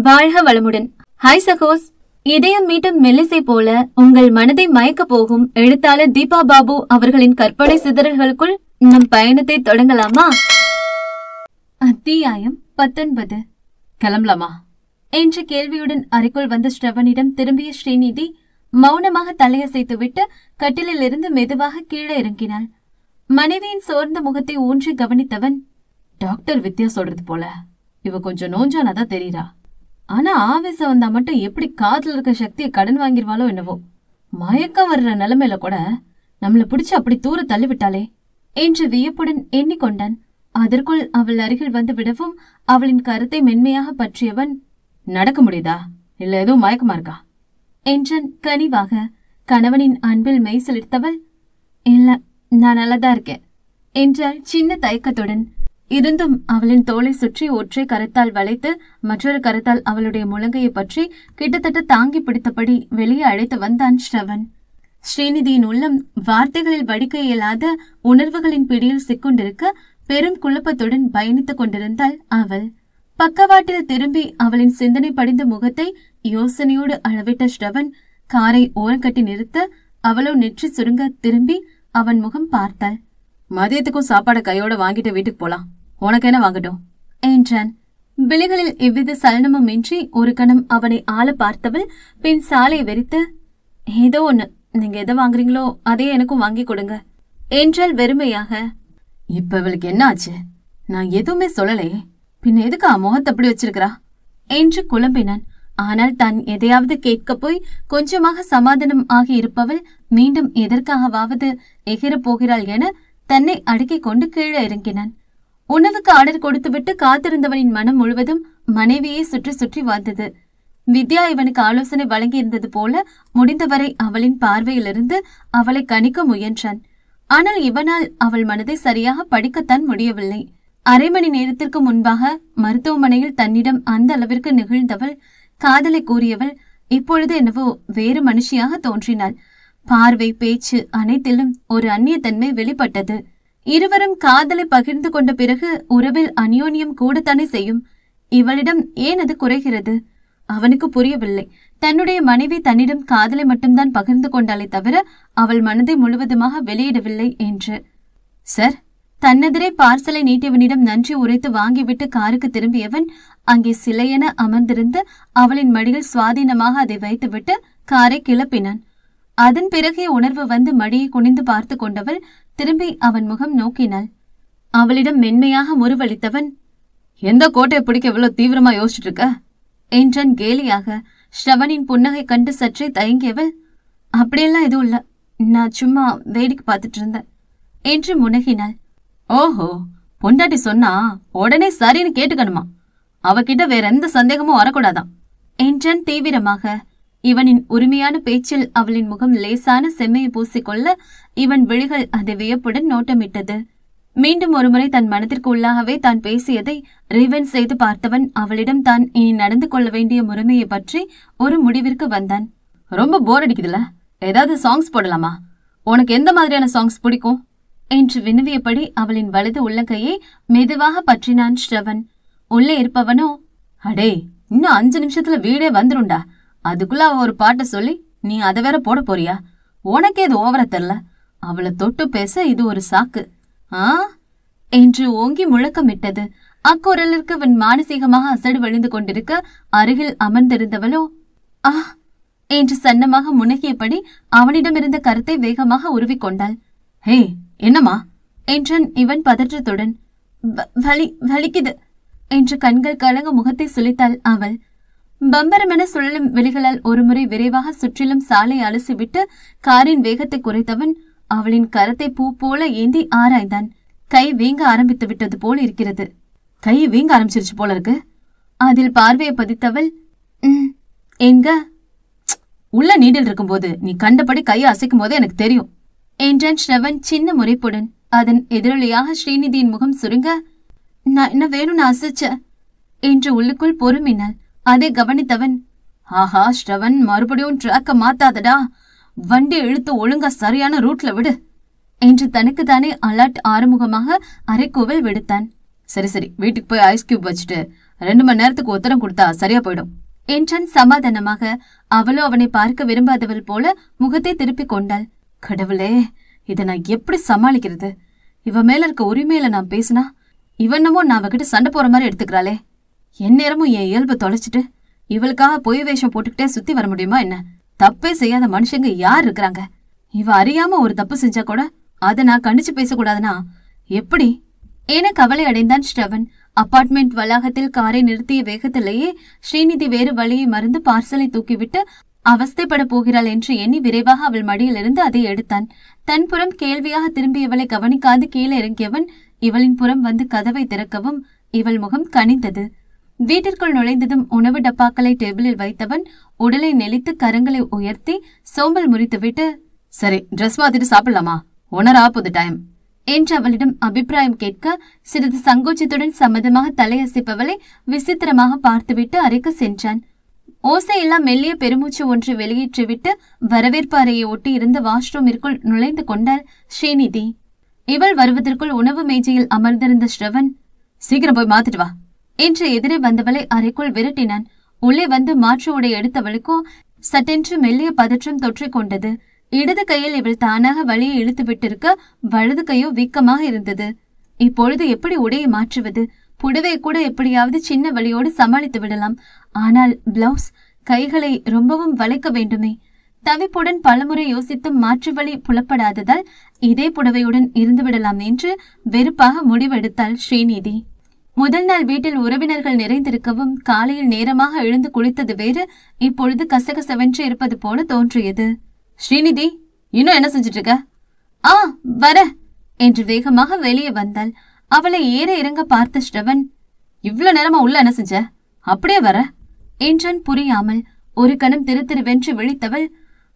வாழ்க வளமுடன். ஹாய் சகோஸ். இதயம் மீட்டும் மெல்லிசை போல உங்கள் மனதை மயக்க போகும் எழுத்தாளர் தீபா பாபு அவர்களின் கற்பனை சிதறல்களுக்குள் நம் பயணத்தை தொடங்கலாமா? அத்தியாயம் 19. கிளம்பலாமா என்ற கேள்வியுடன் அறைக்குள் வந்த ஸ்ரவனிடம் திரும்பிய ஸ்ரீநிதி மௌனமாக தலையசைத்துவிட்டு கட்டிலில் இருந்து மெதுவாக கீழே இறங்கினாள். மனைவியின் சோர்ந்த முகத்தை ஊன்றி கவனித்தவன், டாக்டர் வித்யா சொல்றது போல இவ கொஞ்சம் நோஞ்சானதான் தெரியுறா. ஆனா ஆவேசம் வந்தா மட்டும் எப்படி காதுல இருக்க சக்தியை கடன் வாங்கிருவாளோ என்னவோ. மயக்கம் வர்ற நிலைமையில கூட நம்மள பிடிச்சு அப்படி தூர தள்ளிவிட்டாளே என்று வியப்புடன் எண்ணிக்கொண்டான். அதற்குள் அவள் அருகில் வந்து விடவும் அவளின் கருத்தை மென்மையாக பற்றியவன், நடக்க முடியுதா இல்ல ஏதோ மயக்கமா இருக்கா என்றான் கனிவாக. கணவனின் அன்பில் மெய் சிலிர்த்தவள், இல்ல நான் நல்லதா இருக்கேன் என்றாள் சின்ன தயக்கத்துடன். இருந்தும் அவளின் தோளை சுற்றி ஒற்றை கரத்தால் வளைத்து மற்றொரு கரத்தால் அவளுடைய முழங்கையை பற்றி கிட்டத்தட்ட தாங்கி பிடித்தபடி வெளியே அழைத்து வந்தான் ஸ்ரவன். ஸ்ரீநிதியின் உள்ளம் வார்த்தைகளில் வடிக்க இயலாத உணர்வுகளின் பிடியில் சிக்கொண்டிருக்க பெரும் குழப்பத்துடன் பயணித்துக் கொண்டிருந்தாள் அவள். பக்கவாட்டில் திரும்பி அவளின் சிந்தனை படிந்த முகத்தை யோசனையோடு அளவிட்ட ஸ்ரவன் காரை ஓரங்கட்டி நிறுத்த அவளோ நெற்றி சுருங்க திரும்பி அவன் முகம் பார்த்தாள். மதியத்துக்கும் சாப்பாடு கையோட வாங்கிட்டு வீட்டுக்கு போலாம், உனக்கு என்ன வாங்கட்டும் என்றான். விழிகளில் எவ்வித சலனமும் இன்றி ஒரு கணம் அவனை ஆள பார்த்தவள் பின் சாலை வெறித்து, ஏதோ ஒண்ணு, நீங்க எதை வாங்குறீங்களோ அதே எனக்கும் வாங்கி கொடுங்க என்றாள் வெறுமையாக. இப்ப இவளுக்கு என்ன ஆச்சு? நான் எதுவுமே சொல்லலே, பின் எதுக்கு முகத்தை அப்படி வச்சிருக்கிறா என்று குழம்பினான். ஆனால் தான் எதையாவது கேட்க போய் கொஞ்சமாக சமாதானம் ஆகி இருப்பவள் மீண்டும் எதற்காகவாவது எகிர போகிறாள் என தன்னை அடக்கிக் கொண்டு கீழே இறங்கினான். உணவுக்கு ஆர்டர் கொடுத்துவிட்டு காத்திருந்தவனின் மனம் முழுவதும் மனைவியை சுற்றி சுற்றி வந்தது. வித்யா இவனுக்கு ஆலோசனை வழங்கியிருந்தது போல முடிந்தவரை அவளின் பார்வையிலிருந்து அவளை கணிக்க முயன்றான். ஆனால் இவனால் அவள் மனதை சரியாக படிக்கத்தான் முடியவில்லை. அரை மணி நேரத்திற்கு முன்பாக மருத்துவமனையில் தன்னிடம் அந்த அளவிற்கு நிகழ்ந்தவள், காதலை கூறியவள், இப்பொழுது என்னவோ வேறு மனுஷியாக தோன்றினாள். பார்வை, பேச்சு அனைத்திலும் ஒரு அந்நியத்தன்மை வெளிப்பட்டது. இருவரும் காதலை பகிர்ந்து கொண்ட பிறகு உறவில் அந்யோன்யம் கூடத்தானே செய்யும். இவளிடம் ஏன் அது குறைகிறது? அவனுக்கு புரியவில்லை. தன்னுடைய மனைவி தன்னிடம் காதலை மட்டும்தான் பகிர்ந்து கொண்டாலே தவிர அவள் மனதை முழுவதுமாக வெளியிடவில்லை என்று. சார், தன்னெதிரே பார்சலை நீட்டியவனிடம் நன்றி உரைத்து வாங்கிவிட்டு காருக்கு திரும்பியவன் அங்கே சிலையென அமர்ந்திருந்து அவளின் மடியில் சுவாதீனமாக அதை வைத்துவிட்டு காரை கிளப்பினான். அதன் பிறகே உணர்வு வந்து மடியை குனிந்து பார்த்து கொண்டவள் திரும்பி அவன் முகம் நோக்கினாள். அவளிடம் மென்மையாக முறுவளித்தவன், எந்த கோட்டையை பிடிக்க எவ்வளவு தீவிரமா யோசிச்சுட்டு இருக்க என்றான் கேலியாக. ஸ்ரவனின் புன்னகை கண்டு சற்றே தயங்கியவள், அப்படியெல்லாம் எதுவும் இல்ல, நான் சும்மா வேடிக்கை பார்த்துட்டு இருந்தேன் என்று முனகினாள். ஓஹோ, பொண்டாட்டி சொன்னா உடனே சரின்னு கேட்டுக்கணுமா? அவகிட்ட வேற எந்த சந்தேகமும் வரக்கூடாதான் என்றான் தீவிரமாக. இவனின் உரிமையான பேச்சில் அவளின் முகம் லேசான செம்மையை பூசிக்கொள்ள இவன் விழிகள் அதை வியப்புடன் நோட்டமிட்டது. மீண்டும் ஒருமுறை தன் மனத்திற்கு உள்ளாகவே தான் பேசியதை ரிவென்ஸ் செய்து பார்த்தவன் அவளிடம் தான் இனி நடந்து கொள்ள வேண்டிய முறைமையை பற்றி ஒரு முடிவிற்கு வந்தான். ரொம்ப போர் அடிக்குதுல, ஏதாவது சாங்ஸ் போடலாமா? உனக்கு எந்த மாதிரியான சாங்ஸ் பிடிக்கும் என்று வினவியபடி அவளின் வலது உள்ளங்கையை மெதுவாக பற்றினான் ஸ்ரவன். உள்ளே இருப்பவனோ, அடே, இன்னும் 5 நிமிஷத்துல வீடே வந்துருண்டா, அதுக்குள்ள அவ ஒரு பாட்டை சொல்லி நீ அதை வேற போட போறியா? உனக்கே இது ஓவர தெரியல. அவளை தொட்டு பேச இது ஒரு சாக்கு என்று ஓங்கி முழக்கமிட்டது. அக்குரலிற்கு அவன் மானசீகமாக அசடு வழிந்து கொண்டிருக்க அருகில் அமர்ந்திருந்தவளோ என்று சன்னமாக முனகியபடி அவனிடமிருந்த கருத்தை வேகமாக உருவிக்கொண்டாள். ஹே, என்னம்மா என்றான் இவன் பதற்றத்துடன். வலிக்குது என்று கண்கள் கலங்க முகத்தை சுளித்தாள் அவள். பம்பரமென சுழலும் விழிகளால் ஒருமுறை விரைவாக சுற்றிலும் சாலை அலசிவிட்டு காரின் வேகத்தை குறைத்தவன் அவளின் கரத்தை பூ போல ஏந்தி ஆராய்ந்தான். கை வீங்க ஆரம்பித்து விட்டது போல் இருக்கிறது. கை வீங்க ஆரம்பிச்சிருச்சு போல இருக்கு. அதில் பார்வையை பதித்தவள், எங்க? உள்ள நீடில் இருக்கும்போது நீ கண்டபடி கையை அசைக்கும் போதே எனக்கு தெரியும் என்றான் ஸ்ரவன் சின்ன முறைப்புடன். அதன் எதிரொலியாக ஸ்ரீநிதியின் முகம் சுருங்க, நான் என்ன வேணும்னு அசைச்ச என்று உள்ளுக்குள் பொறுமினாள். அதை கவனித்தவன், ஆஹா ஸ்ரவன், மறுபடியும் ட்ராக்க மாத்தாதடா, வண்டி இழுத்து ஒழுங்கா சரியான ரூட்ல விடு என்று தனக்குத்தானே அலர்ட் ஆறுமுகமாக அரைக்கூவல் விடுத்தான். சரி சரி, வீட்டுக்கு போய் ஐஸ் கியூப் வச்சுட்டு 2 மணி நேரத்துக்கு உத்தரம் கொடுத்தா சரியா போயிடும் என்றான் சமாதானமாக. அவளோ அவனை பார்க்க விரும்பாதவள் போல முகத்தை திருப்பிக் கொண்டாள். கடவுளே, இதை நான் எப்படி சமாளிக்கிறது? இவ மேல இருக்க உரிமையில நான் பேசினா இவனமோ நான் அவகிட்ட சண்டை போற மாதிரி எடுத்துக்கிறாளே. என் நேரமும் என் இயல்பை தொலைச்சிட்டு இவளுக்காக பொய் வேஷம் போட்டுக்கிட்டே சுத்தி வர முடியுமா என்ன? தப்பே செய்யாத மனுஷங்க யார் இருக்கிறாங்க? இவ அறியாம ஒரு தப்பு செஞ்சா கூட அதை நான் கண்டிச்சு பேசக்கூடாதுன்னா எப்படி என கவலை அடைந்தான் ஸ்ரவன். அபார்ட்மெண்ட் வளாகத்தில் காரை நிறுத்திய வேகத்திலேயே ஸ்ரீநிதி வேறு வழியை மறந்து பார்சலை தூக்கிவிட்டு அவஸ்தைப்பட போகிறாள் என்று எண்ணி விரைவாக அவள் மடியிலிருந்து அதை எடுத்தான். தன் புறம் கேள்வியாக திரும்பியவளை கவனிக்காது கீழே இறங்கியவன் இவளின் புறம் வந்து கதவை திறக்கவும் இவள் முகம் கனிந்தது. வீட்டிற்குள் நுழைந்ததும் உணவு டப்பாக்களை டேபிளில் வைத்தவன் உடலை நெளித்து கரங்களை உயர்த்தி சோம்பல் முறித்துவிட்டு, சரி ட்ரெஸ் மாத்திட்டு சாப்பிடலாமா? உணர ஆப்போது டைம் என்று அவளிடம் அபிப்பிராயம் கேட்க சிறிது சங்கோச்சத்துடன் சம்மதமாக தலையசைப்பவளை விசித்திரமாக பார்த்துவிட்டு அறைக்கு சென்றான். ஓசையெல்லாம் மெல்லிய பெருமூச்சு ஒன்று வெளியேற்றிவிட்டு வரவேற்பு அறையை ஒட்டி இருந்த வாஷ்ரூமிற்குள் நுழைந்து கொண்டாள் ஸ்ரீநிதி. இவள் வருவதற்குள் உணவு மேஜையில் அமர்ந்திருந்த ஸ்ரவன், சீக்கிரம் போய் மாத்திட்டு வா என்று எதிரே வந்தவளை அறைக்குள் விரட்டினான். உள்ளே வந்து மாற்று உடை எடுத்தவளுக்கோ சட்டென்று மெல்லிய பதற்றம் தொற்றிக் கொண்டது. இடது கையில் இவள் தானாக வழியை இழுத்து விட்டிருக்க வலது கையோ வீக்கமாக இருந்தது. இப்பொழுது எப்படி உடையை மாற்றுவது? புடவை கூட எப்படியாவது சின்ன வழியோடு சமாளித்து விடலாம். ஆனால் பிளவுஸ், கைகளை ரொம்பவும் வளைக்க வேண்டுமே. தவிப்புடன் பலமுறை யோசித்தும் மாற்று வழி புலப்படாததால் இதே புடவையுடன் இருந்துவிடலாம் என்று வெறுப்பாக முடிவெடுத்தாள் ஸ்ரீநிதி. முதல் நாள் வீட்டில் உறவினர்கள் நிறைந்திருக்கவும் காலையில் நேரமாக எழுந்து குளித்தது வேறு இப்பொழுது கசகசவென்று இருப்பது போல தோன்றியது. ஸ்ரீநிதி, இன்னும் என்ன செஞ்சிட்டு இருக்க? ஆ வர என்று வேகமாக வெளியே வந்தாள். அவளை ஏற இறங்க பார்த்த ஸ்ரவன், இவ்வளவு நேரமா உள்ள என்ன செஞ்ச? அப்படியே வர என்றான் புரியாமல். ஒரு கணம் திருத்திருவென்று விழித்தவள்,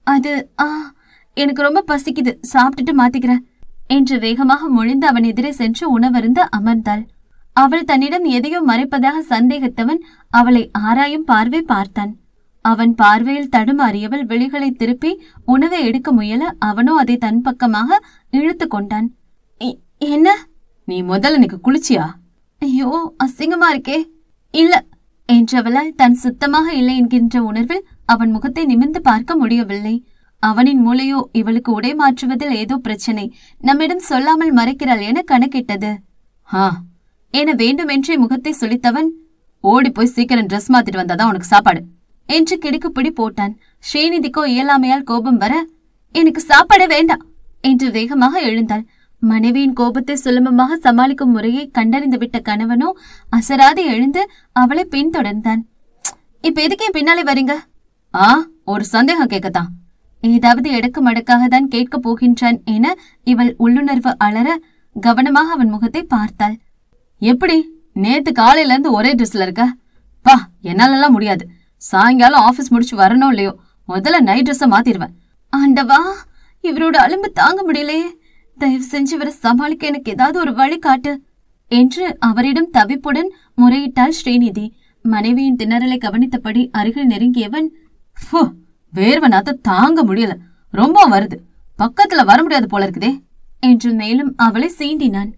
அது எனக்கு ரொம்ப பசிக்குது, சாப்பிட்டுட்டு மாத்திக்கிறேன் என்று வேகமாக மொழிந்து அவன் எதிரே சென்று உணவருந்த அமர்ந்தாள். அவள் தன்னிடம் எதையோ மறைப்பதாக சந்தேகித்தவன் அவளை ஆராயும் பார்வை பார்த்தான். அவன் பார்வையில் தடுமாறியவள் விழிகளை திருப்பி உணவை எடுக்க முயல அவனோ அதை தன் பக்கமாக இழுத்து கொண்டான். என்ன? நீ முதல்ல எனக்கு குளிச்சியா? ஐயோ, அசிங்கமா இருக்கே. இல்ல என்றவளால் தன் சுத்தமாக இல்லை என்கின்ற உணர்வில் அவன் முகத்தை நிமிர்ந்து பார்க்க முடியவில்லை. அவனின் மூளையோ இவளுக்கு உடை மாற்றுவதில் ஏதோ பிரச்சனை, நம்மிடம் சொல்லாமல் மறைக்கிறாள் என கணக்கிட்டது. என வேண்டுமென்றே முகத்தை சுளித்தவன், ஓடி போய் சீக்கிரம் ட்ரெஸ் மாத்திட்டு வந்தாதான் உனக்கு சாப்பாடு என்று கிடுக்குப்பிடி போட்டான். ஸ்ரீநிதிக்கோ இயலாமையால் கோபம் வர, எனக்கு சாப்பாடு வேண்டாம் என்று வேகமாக எழுந்தாள். மனைவியின் கோபத்தை சுலபமாக சமாளிக்கும் முறையை கண்டறிந்துவிட்ட கணவனோ அசராது எழுந்து அவளை பின்தொடர்ந்தான். இப்ப எதுக்கு என் பின்னாலே வரீங்க? ஒரு சந்தேகம் கேட்கத்தான். ஏதாவது எடக்கு மடக்காக தான் கேட்க போகின்றான் என இவள் உள்ளுணர்வு அலற கவனமாக அவன் முகத்தை பார்த்தாள். எப்படி நேத்து காலையில இருந்து ஒரே ட்ரெஸ்ல இருக்க? பா, என்னாலெல்லாம் முடியாது. சாயங்காலம் ஆபீஸ் முடிச்சு வரணும் இல்லையோ முதல்ல நைட் ட்ரெஸ்ஸ மாத்திடுவேன். ஆண்டவா, இவரோட அலும்பு தாங்க முடியலையே. தயவு செஞ்சு இவரை சமாளிக்க எனக்கு ஏதாவது ஒரு வழி காட்டு என்று அவரிடம் தவிப்புடன் முறையிட்டாள் ஸ்ரீநிதி. மனைவியின் திணறலை கவனித்தபடி அருகில் நெருங்கியவன், வேர்வனாத்த தாங்க முடியல, ரொம்ப வருது, பக்கத்துல வர முடியாது போல இருக்குதே என்று மேலும் அவளை சீண்டினான்.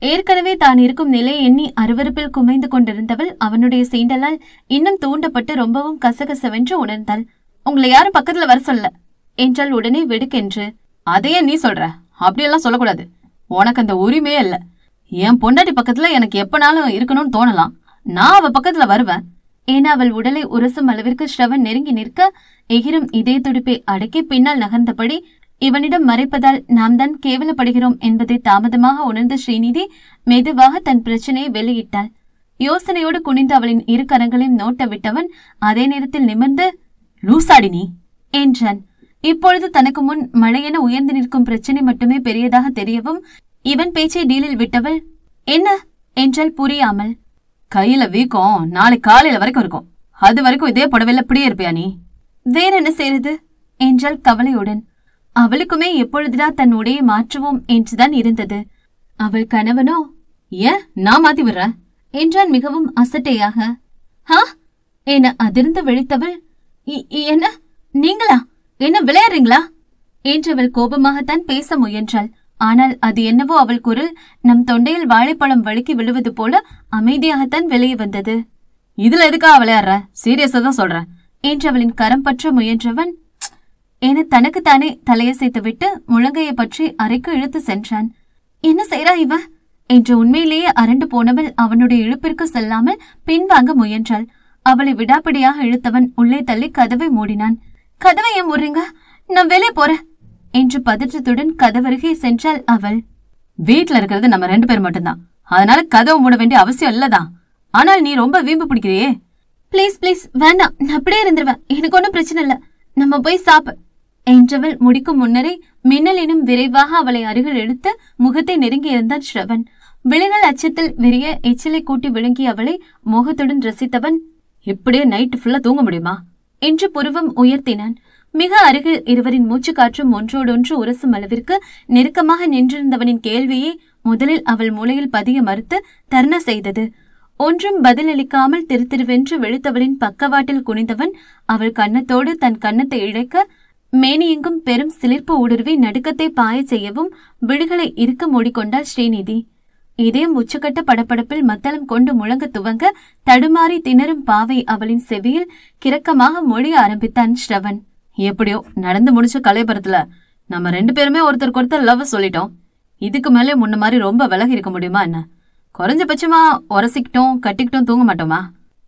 ஏற்கனவே தான் இருக்கும் நிலையை எண்ணி அருவருப்பில் குமைந்து கொண்டிருந்தவள் அவனுடைய சீண்டலால் இன்னும் தூண்டப்பட்டு ரொம்பவும் கசகசவென்று உணர்ந்தாள். உங்களை யாரும் பக்கத்துல வர சொல்ல என்றால் உடனே வெடுக்கென்று. அதையே நீ சொல்ற? அப்படியெல்லாம் சொல்லக்கூடாது. உனக்கு அந்த உரிமையே இல்ல. என் பொண்டாட்டி பக்கத்துல எனக்கு எப்பனாலும் இருக்கணும்னு தோணலாம். நான் அவ பக்கத்துல வருவேன் ஏன்னா அவள் உடலை உரசும் அளவிற்கு ஸ்ரவன் நெருங்கி நிற்க எகிரும் இதய துடிப்பை அடக்கி பின்னால் நகர்ந்தபடி, இவனிடம் மறைப்பதால் நாம் தான் கேவலப்படுகிறோம் என்பதை தாமதமாக உணர்ந்த ஸ்ரீநிதி மெதுவாக தன் பிரச்சனையை வெளியிட்டாள். யோசனையோடு குனிந்து அவளின் இரு கரங்களையும் நோட்ட விட்டவன் அதே நேரத்தில் நிமிர்ந்து, லூசாடி நீ என்றான். இப்பொழுது தனக்கு முன் மழையென உயர்ந்து நிற்கும் பிரச்சனை மட்டுமே பெரியதாக தெரியவும் இவன் பேச்சை டீலில் விட்டவள், என்ன என்றால் புரியாமல். கையில வீக்கம் நாளை காலையில வரைக்கும் இருக்கும். அது வரைக்கும் இதே புடவையில இப்படியே இருப்பியா நீ? வேற என்ன செய்யறது என்றால் கவலையுடன். அவளுக்குமே எப்பொழுதுதான் தன் உடையை மாற்றுவோம் என்றுதான் இருந்தது. அவள் கணவனோ, ஏன் நான் மாத்தி விடுறேன் என்றான் மிகவும் அசட்டையாக. என அதிர்ந்து விழித்தவள், என்ன நீங்களா? என்ன விளையாடுறீங்களா என்றவள் கோபமாகத்தான் பேச முயன்றாள். ஆனால் அது என்னவோ அவள் குரல் நம் தொண்டையில் வாழைப்பழம் வழுக்கி விழுவது போல அமைதியாகத்தான் வெளியே வந்தது. இதுல எதுக்கா விளையாடுற? சீரியஸா தான் சொல்றேன் என்று அவளின் கரம் பற்ற முயன்றவன் என தனக்குத்தானே தலையசைத்து விட்டு முழங்கையை பற்றி அறைக்கு இழுத்து சென்றான். என்ன செய்றா இவ என்று உண்மையிலேயே அரண்டு போனவள் அவனுடைய இழுப்பிற்கு செல்லாமல் பின்வாங்க முயன்றாள். அவளை விடாப்பிடியாக இழுத்தவன் உள்ளே தள்ளி கதவை மூடினான். கதவை ஏன் மூடுறீங்க? நான் வெளியே போறேன் என்று பதற்றத்துடன் கதவருகே சென்றாள் அவள். வீட்டுல இருக்கிறது நம்ம 2 பேர் மட்டும்தான், அதனால கதவை மூட வேண்டிய அவசியம் இல்லதான். ஆனால் நீ ரொம்ப வீம்பு பிடிக்கிறியே. பிளீஸ் பிளீஸ் வேண்டாம், நான் அப்படியே இருந்துருவேன், எனக்கு ஒன்னும் பிரச்சனை இல்ல, நம்ம போய் சாப்ப என்றவள் முடிக்கும் முன்னரே மின்னல் எனும் விரைவாக அவளை அருகில் எடுத்து முகத்தை நெருங்கி இருந்தான் ஸ்ரவன். விழிகள் அச்சத்தில் விரிய எச்சிலை கூட்டி விழுங்கிய அவளை முகத்துடன் ரசித்தவன், இப்படியே நைட்டு ஃபுல்லா தூங்க முடியுமா என்று புருவம் உயர்த்தினான். மிக அருகில் இருவரின் மூச்சு காற்றும் ஒன்றோடொன்று உரசும் அளவிற்கு நெருக்கமாக நின்றிருந்தவனின் கேள்வியே முதலில் அவள் மூளையில் பதிய மறுத்து தர்ண செய்தது. ஒன்றும் பதிலளிக்காமல் திருத்திருவென்று வெளுத்தவளின் பக்கவாட்டில் குனிந்தவன் அவள் கன்னத்தோடு தன் கன்னத்தை இழைக்க மேனியெங்கும் பெரும் சிலிர்ப்பு ஊடுருவி நடுக்கத்தை பாய செய்யவும் விழிகளை இருக்க மூடிக்கொண்டாள் ஸ்ரீநிதி. இதயம் உச்சக்கட்ட படப்படப்பில் மத்தளம் கொண்டு முழங்க துவங்க தடுமாறி திணறும் பாவை அவளின் செவியில் கிறக்கமாக மொழிய ஆரம்பித்தான் ஸ்ரவன். எப்படியோ நடந்து முடிச்ச கலைபுரத்துல நம்ம 2 பேருமே ஒருத்தருக்கு ஒருத்தர் லவ் சொல்லிட்டோம். இதுக்கு மேலே முன்ன மாதிரி ரொம்ப விலகி இருக்க முடியுமா என்ன? குறைஞ்சபட்சமா உரசிக்கிட்டோம் கட்டிக்கிட்டோம் தூங்க மாட்டோமா?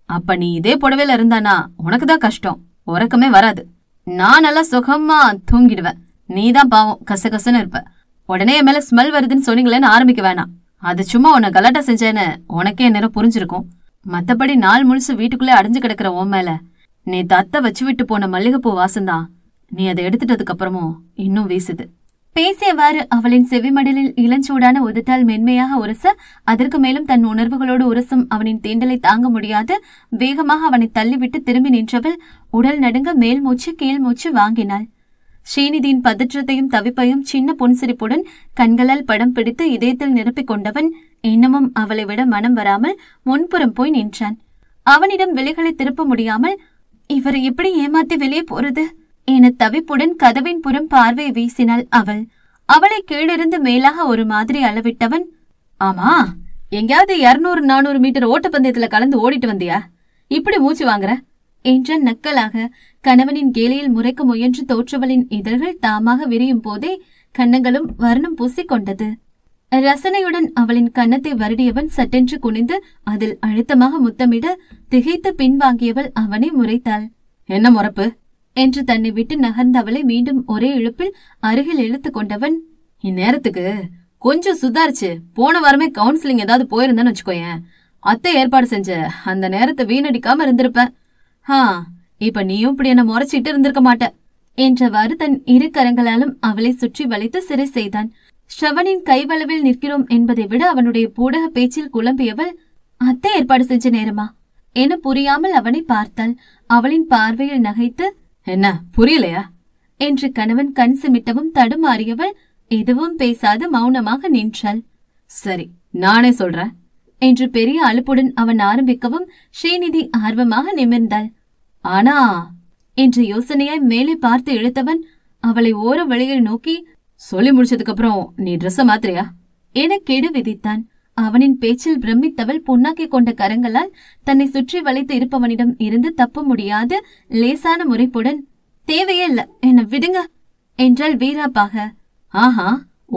அப்ப நீ இதே புடவையில இருந்தானா உனக்குதான் கஷ்டம், உறக்கமே வராது. நான் நல்லா சுகமா தூங்கிடுவேன், நீதான் பாவம் கசகசன்னு இருப்ப. உடனே என் மேல ஸ்மெல் வருதுன்னு சொன்னீங்களேன்னு ஆரம்பிக்க வேணாம். அது சும்மா உன்னை கலாட்டா செஞ்சேன்னு உனக்கே நேரம் புரிஞ்சிருக்கும். மத்தபடி நாள் முழுசு வீட்டுக்குள்ளே அடைஞ்சு கிடக்குற உன் மேல நீ தத்த வச்சு விட்டு போன மல்லிகைப்பூ வாசம்தான் நீ அதை எடுத்துட்டதுக்கு அப்புறமும் இன்னும் வீசுது. பேசியவாறு அவளின் செவிமடலில் இளஞ்சூடான உதட்டால் மென்மையாக உரச அதற்கு மேலும் தன் உணர்வுகளோடு உரசும் அவனின் தீண்டலை தாங்க முடியாது வேகமாக அவனை தள்ளிவிட்டு திரும்பி நின்றவள் உடல் நடுங்க மேல் மூச்சு கீழ் மூச்சு வாங்கினாள். ஸ்ரீநிதியின் பதற்றத்தையும் தவிப்பையும் சின்ன புன்சிரிப்புடன் கண்களால் படம் பிடித்து இதயத்தில் நிரப்பிக் கொண்டவன் இன்னமும் அவளை விட மனம் வராமல் முன்புறம் போய் நின்றான். அவனிடம் விலைகளை திருப்ப முடியாமல் இவரை எப்படி ஏமாத்தி வெளியே போறது என தவிப்புடன் கதவின் புறம் பார்வையை வீசினாள் அவள். அவளை கீழிருந்து மேலாக ஒரு மாதிரி அளவிட்டவன், ஆமா எங்கயாவது 200-400 மீட்டர் ஓட்டப்பந்தயத்துல கலந்து ஓடிட்டு வந்தியா? இப்படி மூச்சு வாங்குற என்ற நக்கலாக கணவனின் கேலியில் முறைக்க முயன்று தோற்றவளின் இதழ்கள் தாமாக விரியும் போதே கன்னங்களும் வர்ணம் பூசிக்கொண்டது. ரசனையுடன் அவளின் கன்னத்தை வருடியவன் சட்டென்று குனிந்து அதில் அழுத்தமாக முத்தமிட திகைத்து பின்வாங்கியவள் அவனை முறைத்தாள். என்ன முறப்பு என்று தன்னை விட்டு நகர்ந்தவளை மீண்டும் ஒரே இழுப்பில் அருகில் இழுத்து கொண்டவன், இந்நேரத்துக்கு கொஞ்சம் சுதாரிச்சு போன வாரமே கவுன்சிலிங் ஏதாவது போயிருந்தேன்னு வச்சுக்கோயேன், அத்தை ஏற்பாடு செஞ்ச அந்த நேரத்தை வீணடிக்காம இருந்திருப்பேன். இப்ப நீயும் இப்படி என்ன முறைச்சிட்டு இருந்திருக்க மாட்ட என்றவாறு தன் 2 கரங்களாலும் அவளை சுற்றி வளைத்து சிறை செய்தான். ஸ்ரவனின் கைவளவில் நிற்கிறோம் என்பதை விட அவனுடைய பூடக பேச்சில் குழம்பியவள், அத்தை ஏற்பாடு செஞ்ச நேரமா என புரியாமல் அவனை பார்த்தாள். அவளின் பார்வையில் நகைத்து, என்ன புரியலையா என்று கணவன் கண் சிமிட்டவும் தடுமாறியவள் எதுவும் பேசாது மௌனமாக நின்றாள். சரி நானே சொல்றேன் என்று பெரிய அலுப்புடன் அவன் ஆரம்பிக்கவும் ஸ்ரீநிதி ஆர்வமாக நிமிர்ந்தாள். ஆனா என்று யோசனையாய் மேலே பார்த்து இழுத்தவன் அவளை ஓர வழியில் நோக்கி, சொல்லி முடிச்சதுக்கு அப்புறம் நீ ட்ரெஸ்ஸ மாத்திரியா என கெடு விதித்தான். அவனின் பேச்சில் பிரமித்தவள் புண்ணாக்கி கொண்ட கரங்களால் தன்னை சுற்றி வளைத்து இருப்பவனிடம் இருந்து தப்ப முடியாது லேசான முறைப்புடன், தேவையே இல்ல என்ன விடுங்க என்றாள் வீராப்பாக. ஆஹா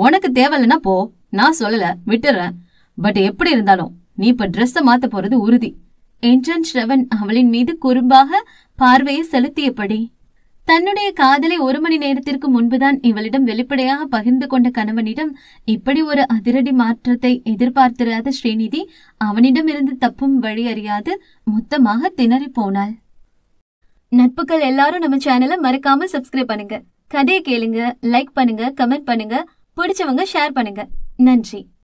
உனக்கு தேவையில்லனா போ, நான் சொல்லல விட்டுறேன். பட் எப்படி இருந்தாலும் நீ இப்ப ட்ரெஸ்ஸ மாத்த போறது உறுதி என்றான் ஸ்ரவன் அவளின் மீது குறும்பாக பார்வையை செலுத்தியபடி. தன்னுடைய காதலை 1 மணி நேரத்திற்கு முன்புதான் இவளிடம் வெளிப்படையாக பகிர்ந்து கொண்ட கணவனிடம் இப்படி ஒரு அதிரடி மாற்றத்தை எதிர்பார்த்திராத ஸ்ரீநிதி அவனிடம் இருந்து தப்பும் வழி அறியாது மொத்தமாக திணறி போனாள். நட்புகள் எல்லாரும் நம்ம சேனலை மறக்காம சப்ஸ்கிரைப் பண்ணுங்க. கதையை கேளுங்க, லைக் பண்ணுங்க, கமெண்ட் பண்ணுங்க, பிடிச்சவங்க ஷேர் பண்ணுங்க. நன்றி.